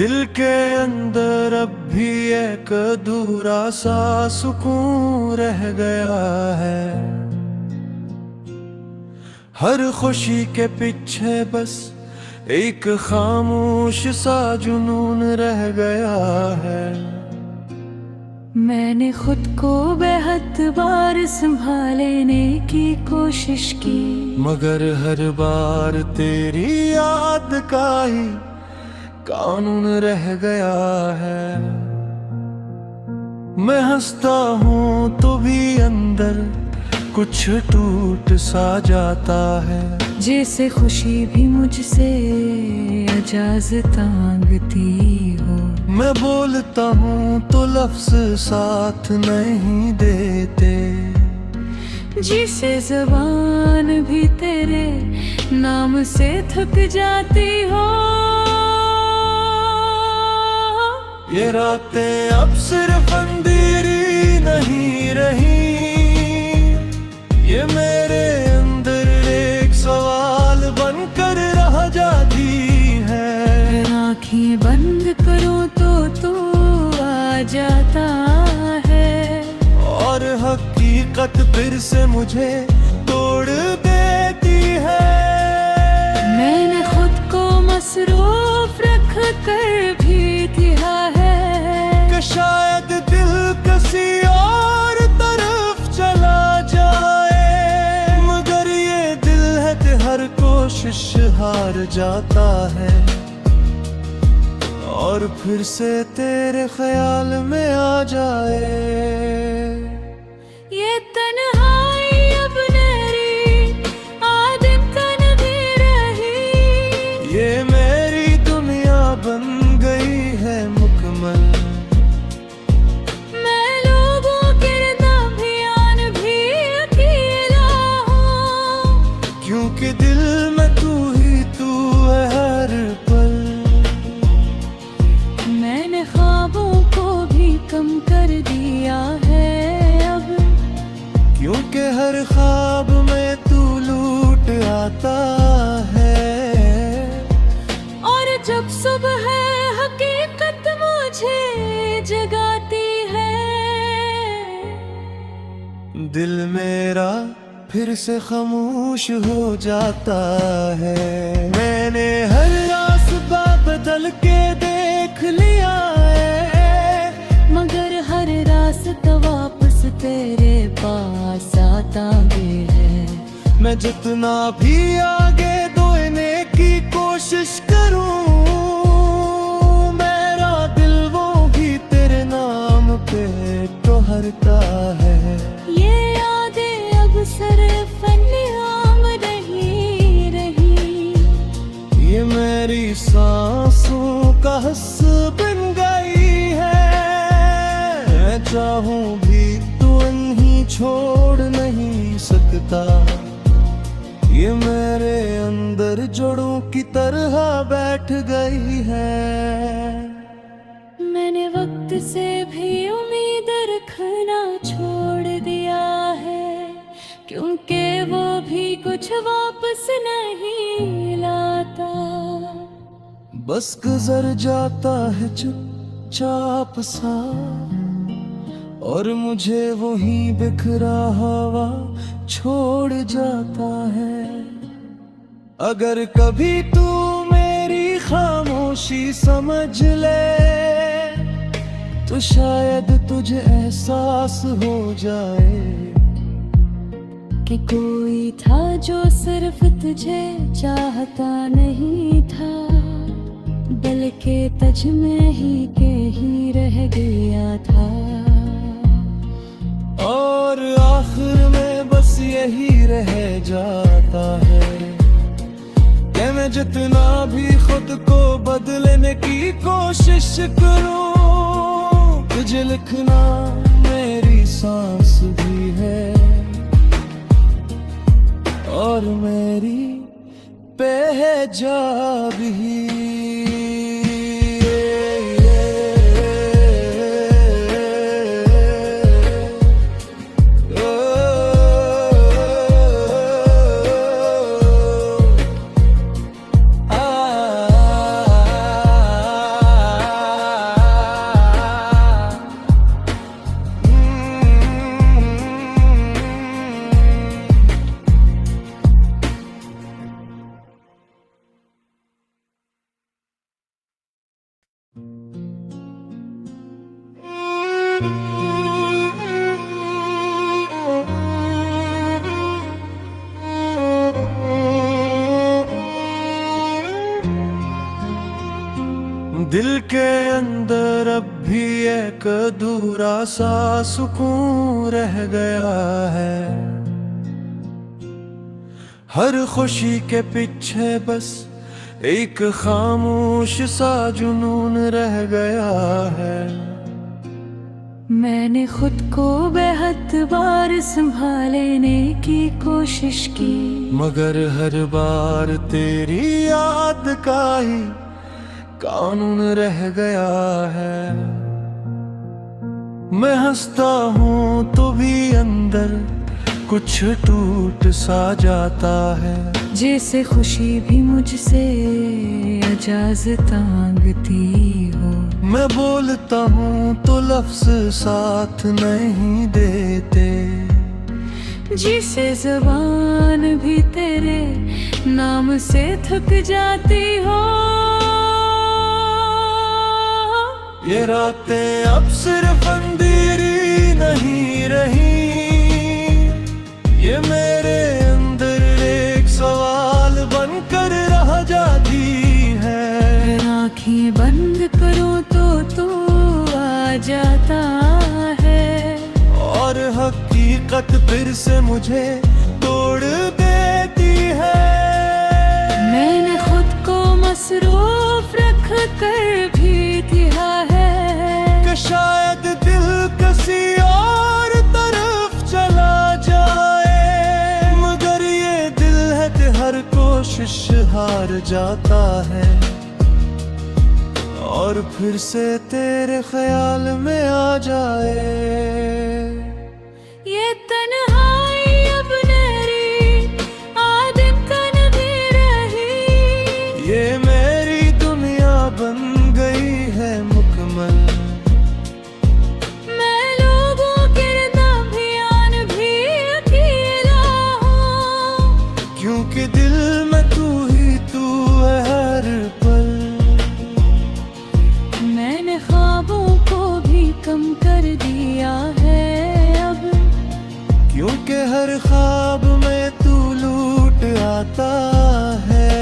दिल के अंदर अब भी एक अधूरा सा सुकून रह गया है। हर खुशी के पीछे बस एक खामोश सा जुनून रह गया है। मैंने खुद को बेहद बार संभालने की कोशिश की, मगर हर बार तेरी याद का ही कानून रह गया है। मैं हंसता हूँ तो भी अंदर कुछ टूट सा जाता है, जैसे खुशी भी मुझसे इजाज़त मांगती हो। मैं बोलता हूँ तो लफ्ज साथ नहीं देते, जिसे ज़बान भी तेरे नाम से थक जाती हो। ये रातें अब सिर्फ अंधेरी नहीं रही, ये मेरे अंदर एक सवाल बनकर रह जाती है। आँखें बंद करो तो आ जाता है, और हकीकत फिर से मुझे तोड़ देती है। मैंने खुद को मसरूफ रख कर भी दिया है कि शायद दिल किसी और तरफ चला जाए, मगर ये दिल है कि हर कोशिश हार जाता है, और फिर से तेरे ख्याल में आ जाए। ये तन्हाई अब मेरी आदत नहीं रही, ये मेरी दुनिया बन गई है मुकम्मल। मैं लोगों के दरमियान भी अकेला हूँ, क्योंकि दिल में तू ही तू है हर पल। मैंने ख्वाबों को भी कम कर दिया है अब, क्योंकि हर ख्वाब में तू लूट आता है। और जब सुबह हकीकत मुझे जगाती है, दिल मेरा फिर से खामोश हो जाता है। मैंने हर रास्ता बदल के देख लिया है, मगर हर रास्ता वापस तेरे पास आता भी है। मैं जितना भी आगे दौड़ने की कोशिश करूं, मेरा दिल वो भी तेरे नाम पे टोहरता है। ये यादें अब सिर्फ नियाम नहीं रही, ये मेरी सांसों का हिस्सा बन गई है। मैं चाहूं भी तो नहीं छोड़ नहीं सकता, ये मेरे अंदर जड़ों की तरह बैठ गई है। मैंने वक्त से भी उम्मीद रखना छोड़ दिया है, क्योंकि वो भी कुछ वापस नहीं लाता। बस गुजर जाता है चुपचाप सा, और मुझे वही बिखरा हवा छोड़ जाता है। अगर कभी तू मेरी खामोशी समझ ले, तो शायद तुझे एहसास हो जाए कि कोई था जो सिर्फ तुझे चाहता नहीं था, बल्कि तुझ में ही रह गया था। और आखिर में बस यही रह जाता है कि मैं जितना भी खुद को बदलने की कोशिश करूं, तुझे लिखना मेरी सांस भी है, और मेरी पहचा भी। दिल के अंदर अब भी एक अधूरा सा सुकून रह गया है। हर खुशी के पीछे बस एक खामोश सा जुनून रह गया है। मैंने खुद को बेहद बार संभालने की कोशिश की, मगर हर बार तेरी याद का ही कानून रह गया है। मैं हंसता हूँ तो भी अंदर कुछ टूट सा जाता है। जैसे खुशी भी मुझसे इजाज़त मांगती हो। मैं बोलता हूँ तो लफ्ज साथ नहीं देते। जिसे ज़बान भी तेरे नाम से थक जाती हो। ये रातें अब सिर्फ अंधेरी नहीं रही, ये मेरे अंदर एक सवाल बनकर रह जाती है। आँखें बंद करो तो तू आ जाता है, और हकीकत फिर से मुझे तोड़ देती है। मैंने खुद को मसरूफ रख कर भी दिया है कि शायद दिल किसी और तरफ चला जाए, मगर ये दिल है कि हर कोशिश हार जाता है। और फिर से तेरे ख्याल में आ जाए। ये तन्हाई अब मेरी आदत नहीं रही। ये मेरी दुनिया बन गई है मुकम्मल। मैं लोगों के दरमियान भी अकेला हूँ, क्योंकि दिल में तू ही तू है हर पल। मैंने ख्वाबों को भी कम कर दिया है अब, क्योंकि हर ख्वाब में तू लूट आता है।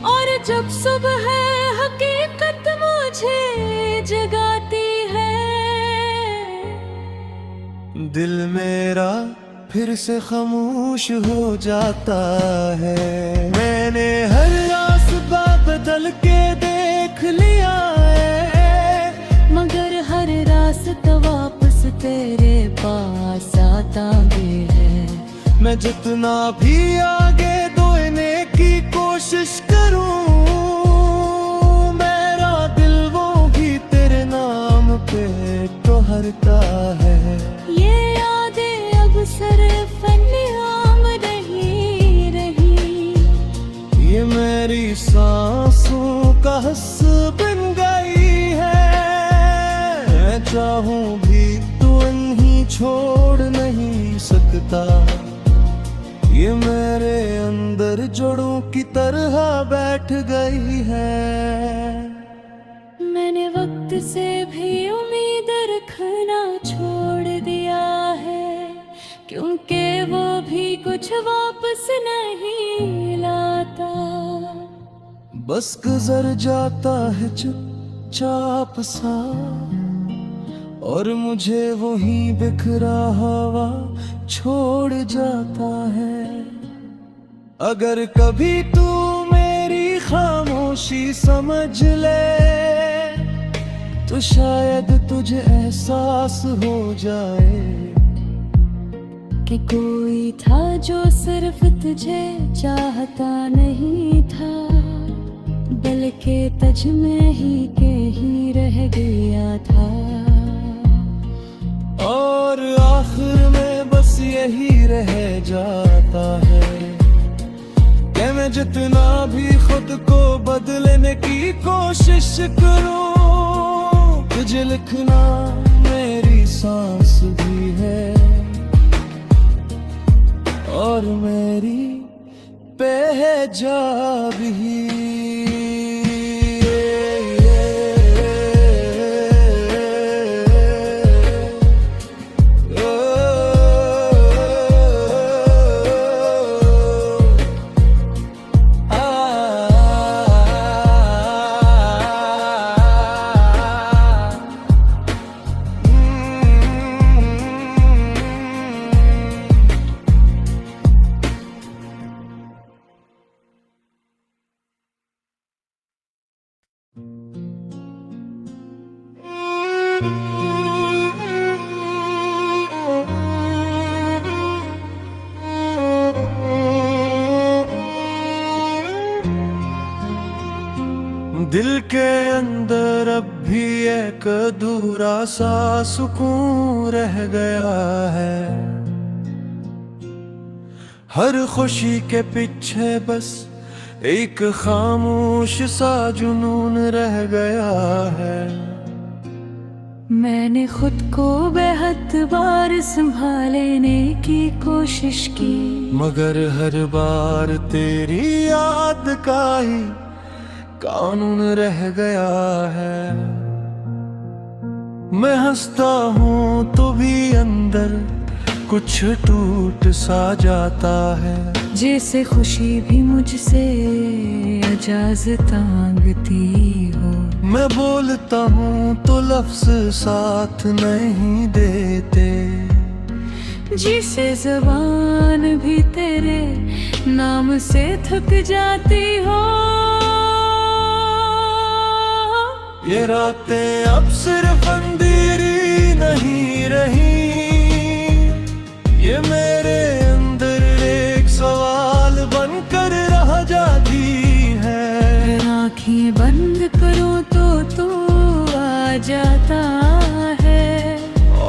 और जब सुबह हकीकत मुझे जगाती है। दिल मेरा फिर से खामोश हो जाता है। मैंने हर रास्ता बदल के देख लिया है, मगर हर रास्ता वापस तेरे पास आता भी है। मैं जितना भी आगे दौड़ने की कोशिश करूं, मेरा दिल वो भी तेरे नाम पे टोहरता है। ये यादें अब सिर्फ नियाम नहीं रही, ये मेरी सांसों का हिस्सा बन गई है। मैं चाहूं भी तो इन्हीं छोड़ नहीं सकता। ये मेरे अंदर जड़ों की तरह बैठ गई है। मैंने वक्त से भी उम्मीद रखना छोड़ दिया है, क्योंकि वो भी कुछ वापस नहीं लाता। बस गुजर जाता है चुपचाप सा, और मुझे वहीं बिखरा हुआ छोड़ जाता है। अगर कभी तू मेरी खामोशी समझ ले, तो शायद तुझे एहसास हो जाए कि कोई था जो सिर्फ तुझे चाहता नहीं था, बल्कि तुझ में ही रह गया था। और आखिर में बस यही रह जाता है कि मैं जितना भी खुद को बदलने की कोशिश करूं, तुझे लिखना मेरी सांस भी है, और मेरी पहचान भी। दिल के अंदर अब भी एक अधूरा सा सुकून रह गया है। हर खुशी के पीछे बस एक खामोश सा जुनून रह गया है। मैंने खुद को बेहद बार संभालने की कोशिश की, मगर हर बार तेरी याद का ही कानून रह गया है। मैं हंसता हूँ तो भी अंदर कुछ टूट सा जाता है। जैसे खुशी भी मुझसे इजाज़त मांगती हो। मैं बोलता हूँ तो लफ्ज साथ नहीं देते, जिसे ज़बान भी तेरे नाम से थक जाती हो। ये रातें अब सिर्फ अंधेरी नहीं रही, ये मेरे अंदर एक सवाल बनकर रह जाती है। आँखें बंद करो तो तू आ जाता है,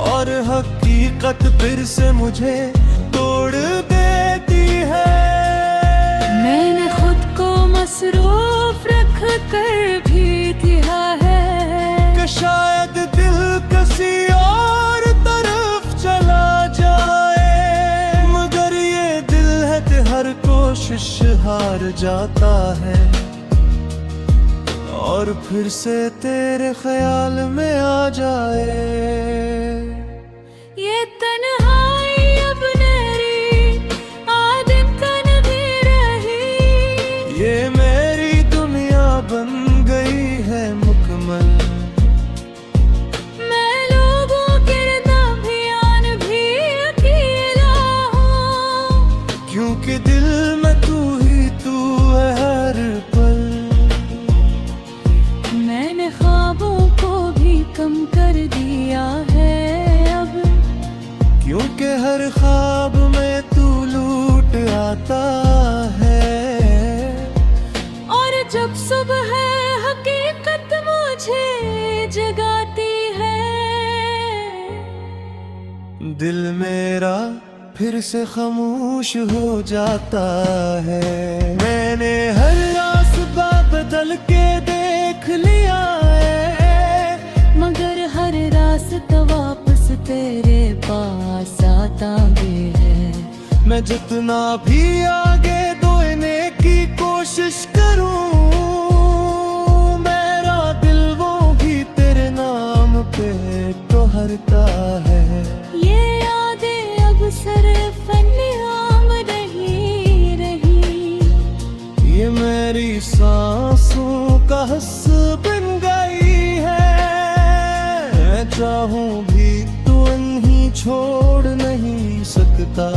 और हकीकत फिर से मुझे तोड़ देती है। मैंने खुद को मसरूफ रख कर भी दिया है कि शायद दिल किसी और तरफ चला जाए, मगर ये दिल है कि हर कोशिश हार जाता है। और फिर से तेरे ख्याल में आ जाए। ये तन्हाई अब मेरी आदत नहीं रही, ये मेरी दुनिया बन गई है मुकम्मल। मैं लोगों के दरमियान भी अकेला हूँ, क्योंकि दिल में तू ही तू है हर पल। मैंने ख्वाबों को भी कम कर दिया है अब, क्योंकि हर ख्वाब में तू लूट आता है। और जब सुबह हकीकत मुझे जगाती है, दिल मेरा फिर से खामोश हो जाता है। मैंने हर रास्ता बदल के देख लिया है, मगर हर रास्ता वापस तेरे पास आता भी है। मैं जितना भी आगे दौड़ने की कोशिश करूं, मेरा दिल वो भी तेरे नाम पे तो हरता है। ये यादें अब सिर्फ नियाम नहीं रही, ये मेरी सांसों का हिस्सा बन गई है। मैं चाहूं भी तो नहीं छोड़ नहीं सकता,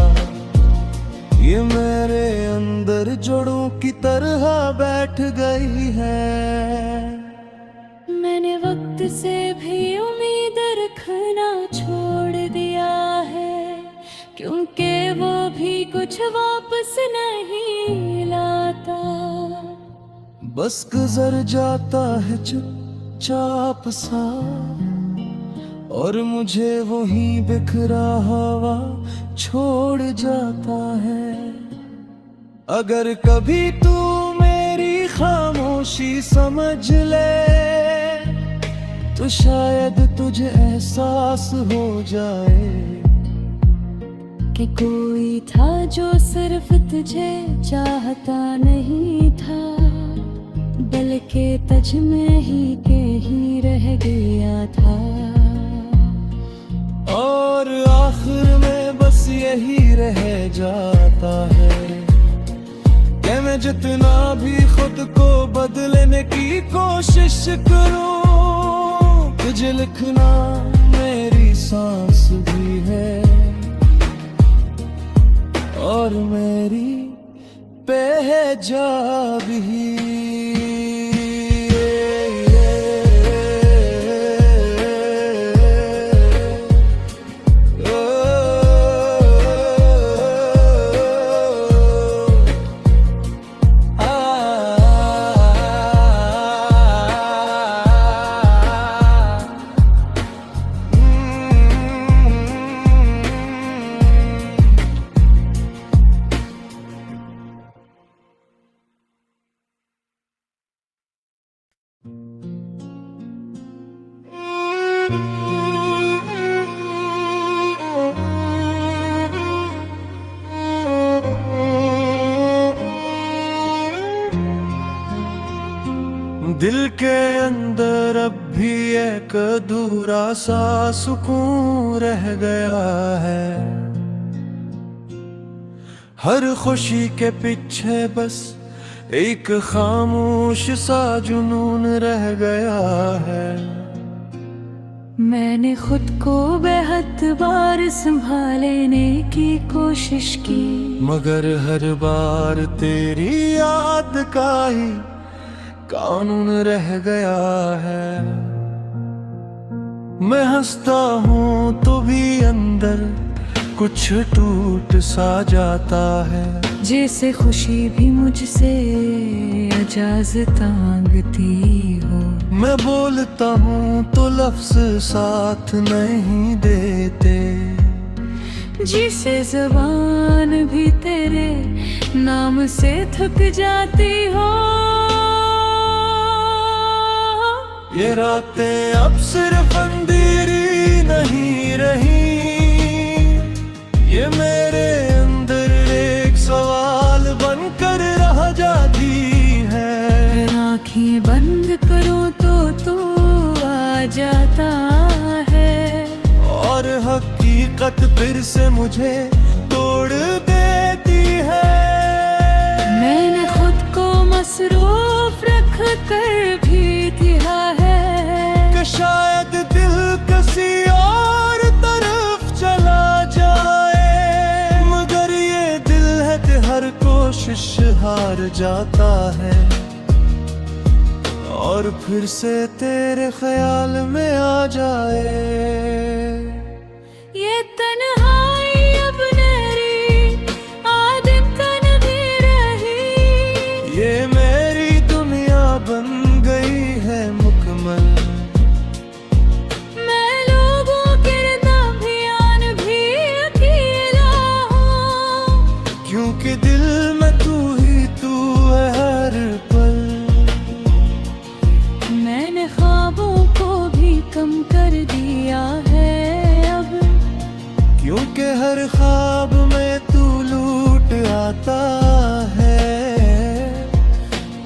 ये मेरे अंदर जड़ों की तरह बैठ गई है। मैंने वक्त से भी उम्मीद रखना छोड़ दिया है, क्योंकि वो भी कुछ वापस नहीं लाता। बस गुजर जाता है चुपचाप सा, और मुझे वही बिखरा हवा छोड़ जाता है। अगर कभी तू मेरी खामोशी समझ ले, तो शायद तुझे एहसास हो जाए कि कोई था जो सिर्फ तुझे चाहता नहीं था, बल्कि तुझ में ही रह गया था। और आखिर में बस यही रह जाता है कि मैं जितना भी खुद को बदलने की कोशिश करूं, तुझे लिखना मेरी सांस भी है, और मेरी पहचा भी। दिल के अंदर अब भी एक अधूरा सा सुकून रह गया है। हर खुशी के पीछे बस एक खामोश सा जुनून रह गया है। मैंने खुद को बेहद बार संभालने की कोशिश की, मगर हर बार तेरी याद का ही कानून रह गया है। मैं हंसता हूँ तो भी अंदर कुछ टूट सा जाता है, जैसे खुशी भी मुझसे इजाज़त मांगती हो। मैं बोलता हूँ तो लफ्ज साथ नहीं देते, जिसे ज़बान भी तेरे नाम से थक जाती हो। ये रातें अब सिर्फ अंधेरी नहीं रही, ये मेरे अंदर एक सवाल बनकर रह जाती है। आँखें बंद करो तो तू आ जाता है, और हकीकत फिर से मुझे तोड़ देती है। मैंने खुद को मसरूफ रख कर भी दिया है कि शायद दिल किसी और तरफ चला जाए, मगर ये दिल है कि हर कोशिश हार जाता है, और फिर से तेरे ख्याल में आ जाए। ये तन्हाई अब मेरी आदत नहीं रही, ये मेरी दुनिया बन गई है मुकम्मल। मैं लोगों के दरमियान भी अकेला हूँ, क्योंकि दिल में तू ही तू है हर पल। मैंने ख्वाबों को भी कम कर दिया है अब, क्योंकि हर ख्वाब में तू लूट आता है।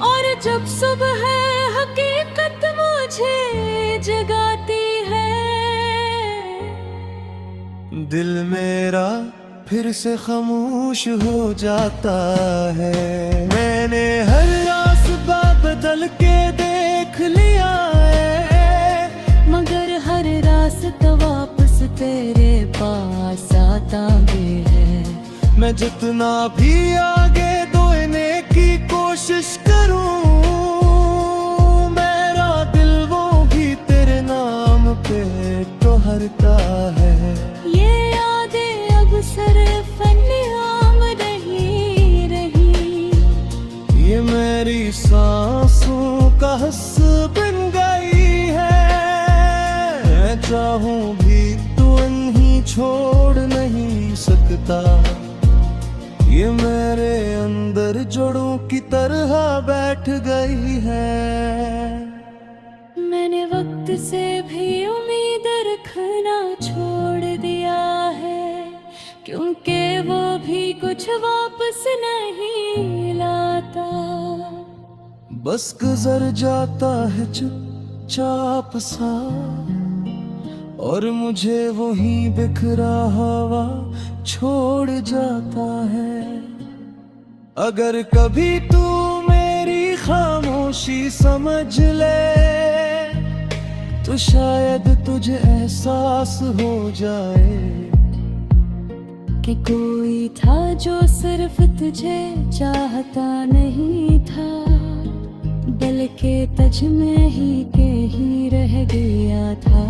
और जब सुबह हकीकत मुझे जगाती है, दिल मेरा फिर से खामोश हो जाता है। मैंने हर रास्ता बदल के देख लिया है, मगर हर रास्ता वापस तेरे पास आता भी है। मैं जितना भी आगे दोने की कोशिश करूं, मेरा दिल वो भी तेरे नाम पे टोहरता है। ये यादें अब सिर्फ नियाम नहीं रही, ये मेरी सांसों का हिस्सा बन गई है। मैं चाहूं भी तू नहीं छोड़ नहीं सकता, ये मेरे अंदर जड़ों की तरह बैठ गई है। मैंने वक्त से भी उम्मीद रखना छोड़ दिया है, क्योंकि वो भी कुछ वापस नहीं लाता। बस गुजर जाता है चुपचाप सा, और मुझे वही बिखरा हवा छोड़ जाता है। अगर कभी तू मेरी खामोशी समझ ले, तो शायद तुझे एहसास हो जाए कि कोई था जो सिर्फ तुझे चाहता नहीं था, बल्कि तुझ में ही रह गया था।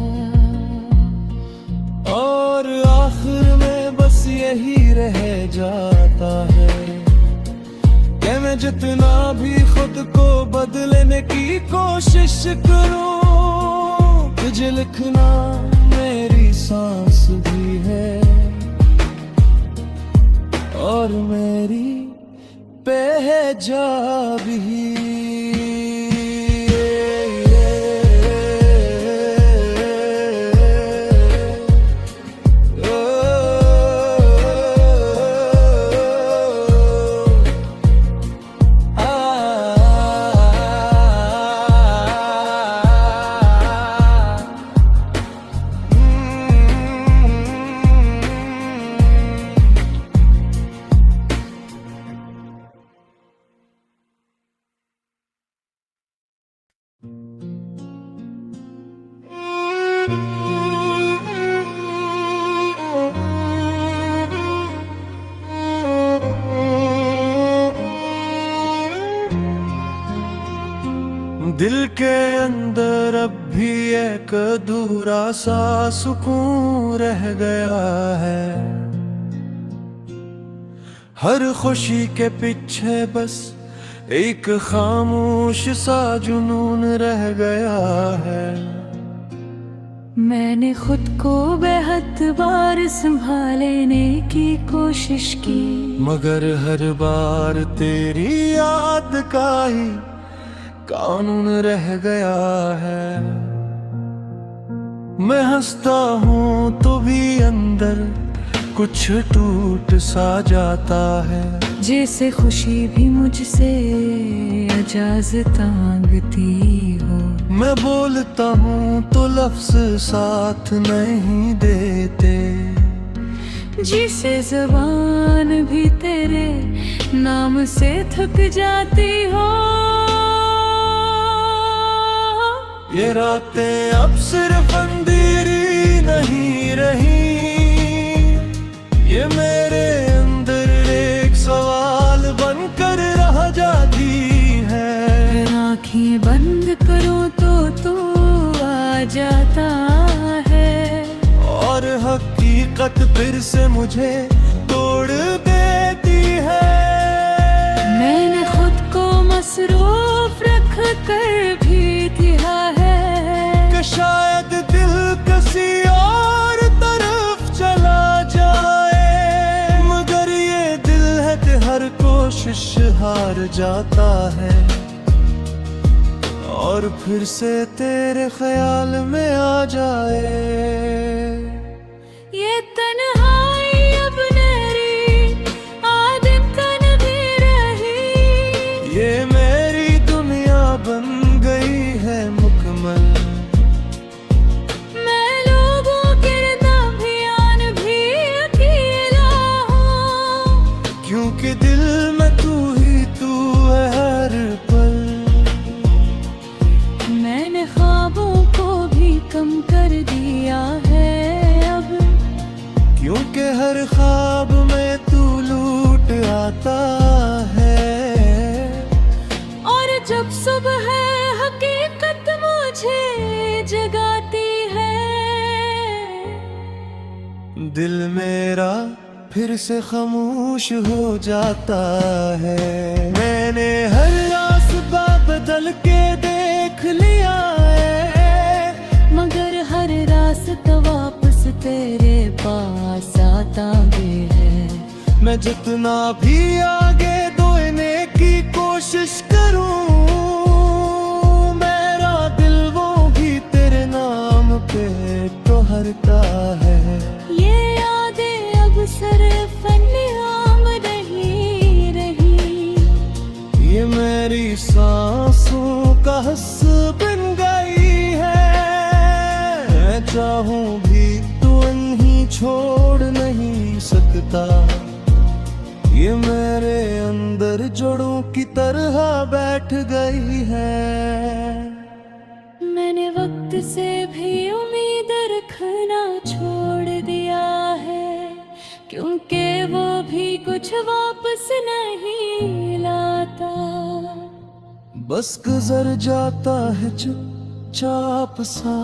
और आखिर में बस यही रह जाता है कि मैं जितना भी खुद को बदलने की कोशिश करूं, तुझे लिखना मेरी सांस भी है, और मेरी पहचा भी। दिल के अंदर अब भी एक अधूरा सा सुकून रह गया है। हर खुशी के पीछे बस एक खामोश सा जुनून रह गया है। मैंने खुद को बेहद बार संभालने की कोशिश की, मगर हर बार तेरी याद का ही कानून रह गया है। मैं हंसता हूँ तो भी अंदर कुछ टूट सा जाता है। जैसे खुशी भी मुझसे इजाज़त मांगती हो। मैं बोलता हूँ तो लफ्ज साथ नहीं देते, जिसे ज़बान भी तेरे नाम से थक जाती हो। ये रातें अब सिर्फ अंधेरी नहीं रही, ये मेरे अंदर एक सवाल बनकर रह जाती है। आँखें बंद करो तो तू आ जाता है, और हकीकत फिर से मुझे तोड़ देती है। मैंने खुद को मसरूफ रख कर भी दिया है कि शायद दिल किसी और तरफ चला जाए, मगर ये दिल है कि हर कोशिश हार जाता है। और फिर से तेरे ख्याल में आ जाए। ये तन्हाई अब मेरी आदत नहीं रही, ये मेरी दुनिया बन गई है मुकम्मल। मैं लोगों के दरमियान भी अकेला हूँ, क्योंकि दिल में तू ही तू है हर पल। मैंने ख्वाबों को भी कम कर दिया है अब, क्योंकि हर ख्वाब में तू लूट आता है। और जब सुबह हकीकत मुझे जगाती है, दिल मेरा फिर से खामोश हो जाता है। मैंने हर रास्ता बदल के देख लिया है, मगर हर रास्ता वापस तेरे पास आता भी है। मैं जितना भी आगे दौड़ने की कोशिश करूं, मेरा दिल वो भी तेरे नाम पे टोहरता है। ये यादें अब सिर्फ नियाम नहीं रही, ये मेरी सांसों का हिस्सा बन गई है। मैं चाहूं भी तो नहीं छोड़ नहीं सकता, ये मेरे अंदर जड़ों की तरह बैठ गई है। मैंने वक्त से भी उम्मीद रखना छोड़ दिया है, क्योंकि वो भी कुछ वापस नहीं लाता। बस गुजर जाता है चुपचाप सा,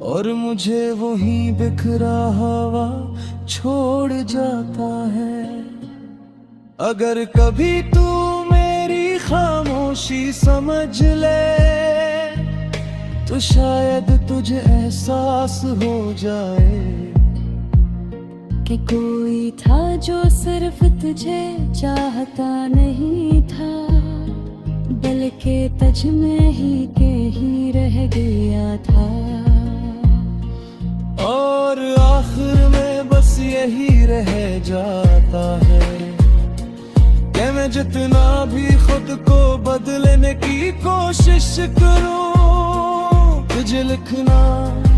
और मुझे वहीं बिखरा हवा छोड़ जाता है। अगर कभी तू मेरी खामोशी समझ ले, तो शायद तुझे एहसास हो जाए कि कोई था जो सिर्फ तुझे चाहता नहीं था, बल्कि तुझ में ही रह गया था। और आखिर में बस यही रह जाता है कि मैं जितना भी खुद को बदलने की कोशिश करूं, तुझे लिखना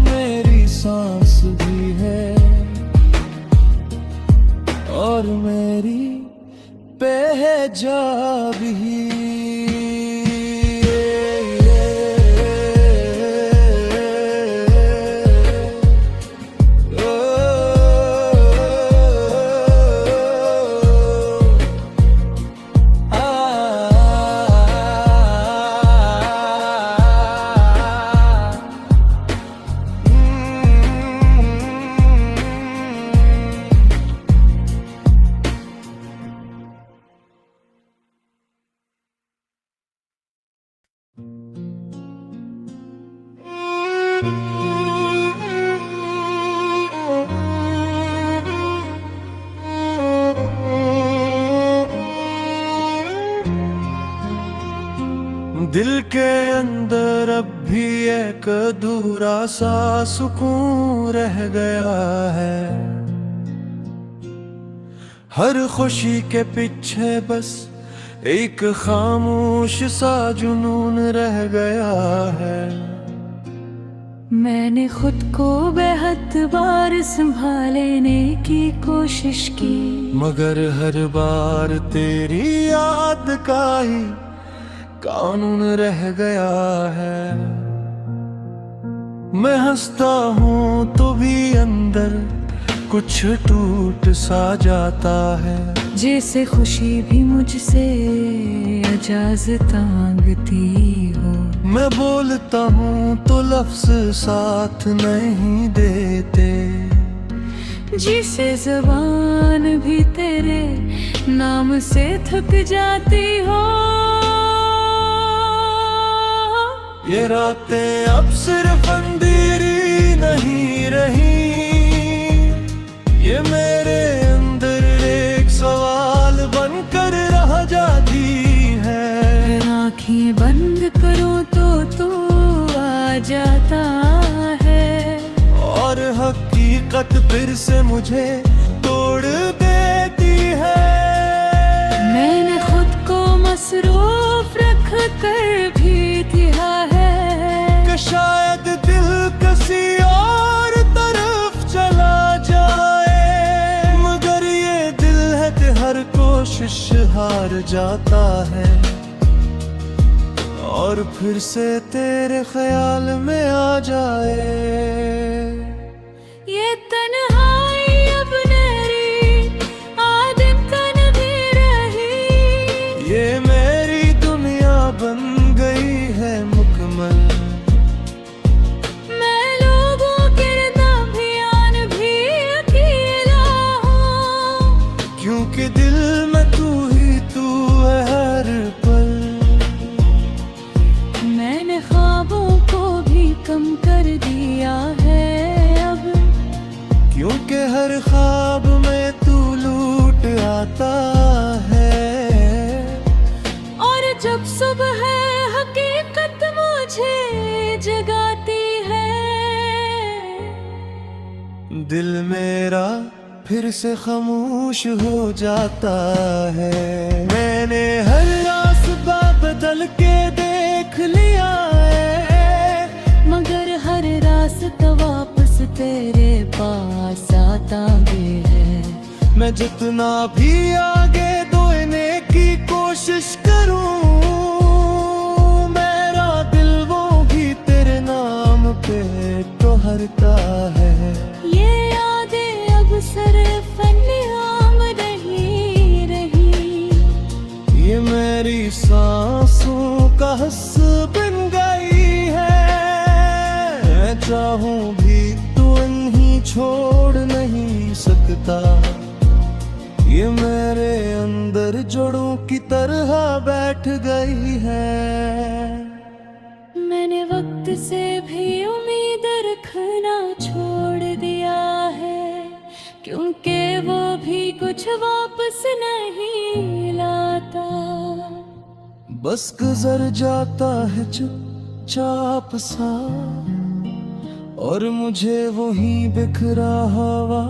मेरी सांस भी है, और मेरी पहचा भी। दिल के अंदर अब भी एक अधूरा सा सुकून रह गया है। हर खुशी के पीछे बस एक खामोश सा जुनून रह गया है। मैंने खुद को बेहद बार संभालने की कोशिश की, मगर हर बार तेरी याद का ही कानून रह गया है। मैं हंसता हूँ तो भी अंदर कुछ टूट सा जाता है, जैसे खुशी भी मुझसे इजाज़त मांगती हो। मैं बोलता हूँ तो लफ्ज साथ नहीं देते, जिसे ज़बान भी तेरे नाम से थक जाती हो। ये रातें अब सिर्फ अंधेरी नहीं रही, ये मेरे अंदर एक सवाल बनकर रह जाती है। आँखें बंद करो तो तू आ जाता है, और हकीकत फिर से मुझे तोड़ देती है। मैंने खुद को मसरूफ रख कर भी किया है कि शायद दिल किसी और तरफ चला जाए, मगर ये दिल है कि हर कोशिश हार जाता है, और फिर से तेरे ख्याल में आ जाए। ये तन्हाई अब मेरी आदम तन भी रही, ये मेरी दुनिया बन गई है मुकम्मल। मैं लोगों के दरमियान भी अकेला हूँ, क्योंकि दिल में तू ही तू है हर पल। मैंने ख्वाबों को भी कम कर दिया है अब, क्योंकि हर ख्वाब में तू लूट आता है। और जब सुबह हकीकत मुझे जगाती है, दिल मेरा फिर से खामोश हो जाता है। मैंने हर रास्ता बदल के देख लिया है, मगर हर रास्ता वापस तेरे पास आता भी है। मैं जितना भी आगे दोने की कोशिश करूं, मेरा दिल वो भी तेरे नाम पे टोहरता है। ये यादें अब सिर्फ नियाम नहीं रही, ये मेरी सांसों का हिस्सा बन गई है। मैं चाहूं भी तो इन्हीं छोड़ नहीं सकता, ये मेरे अंदर जड़ों की तरह बैठ गई है। मैंने वक्त से भी उम्मीद रखना छोड़ दिया है, क्योंकि वो भी कुछ वापस नहीं लाता। बस गुजर जाता है चुपचाप सा, और मुझे वही बिखरा हवा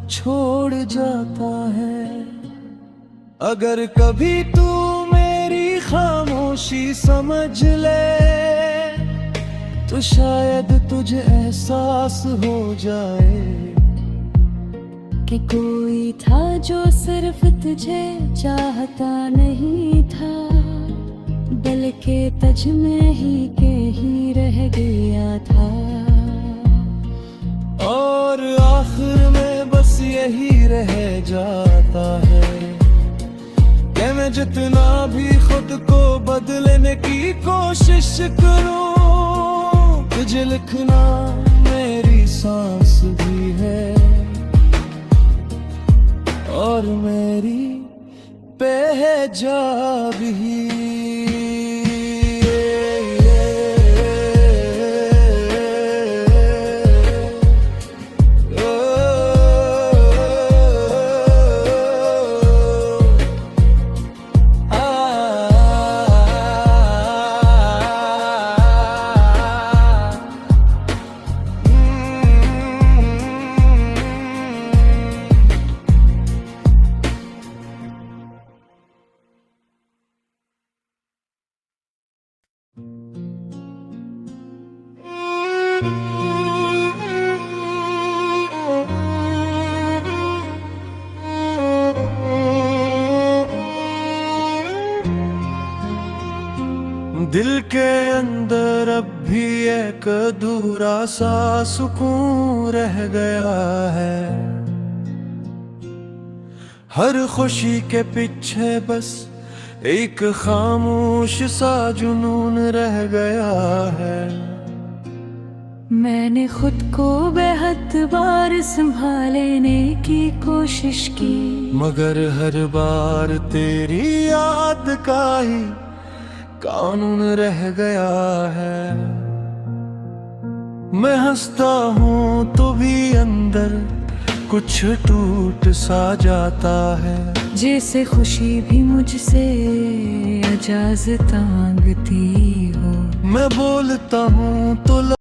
छोड़ जाता है। अगर कभी तू मेरी खामोशी समझ ले, तो शायद तुझे एहसास हो जाए कि कोई था जो सिर्फ तुझे चाहता नहीं था, बल्कि तुझ में ही रह गया था। और आखिर में बस यही रह जाता है कि मैं जितना भी खुद को बदलने की कोशिश करूं, तुझे लिखना मेरी सांस भी है, और मेरी पहचा भी। दिल के अंदर अब भी एक अधूरा सा सुकून रह गया है। हर खुशी के पीछे बस एक खामोश सा जुनून रह गया है। मैंने खुद को बेहद बार संभालने की कोशिश की, मगर हर बार तेरी याद का ही कानून रह गया है। मैं हंसता हूँ तो भी अंदर कुछ टूट सा जाता है। जैसे खुशी भी मुझसे इजाज़त मांगती हो। मैं बोलता हूँ तो